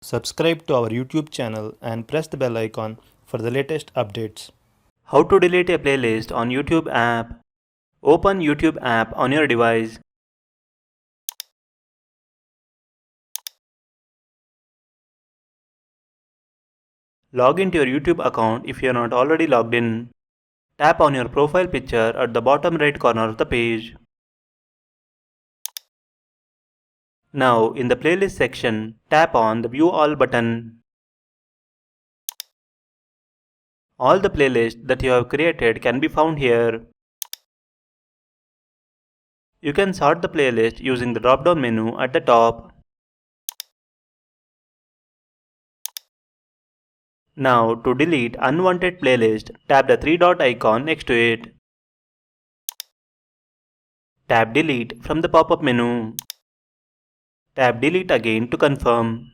Subscribe to our YouTube channel and press the bell icon for the latest updates. How to delete a playlist on YouTube app. Open YouTube app on your device. Log into your YouTube account if you are not already logged in. Tap on your profile picture at the bottom right corner of the page. Now in the playlist section, tap on the View All button. All the playlists that you have created can be found here. You can sort the playlist using the drop-down menu at the top. Now to delete unwanted playlist, tap the three-dot icon next to it. Tap Delete from the pop-up menu. Tap Delete again to confirm.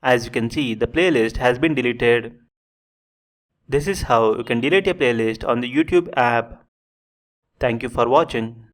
As you can see, the playlist has been deleted. This is how you can delete a playlist on the YouTube app. Thank you for watching.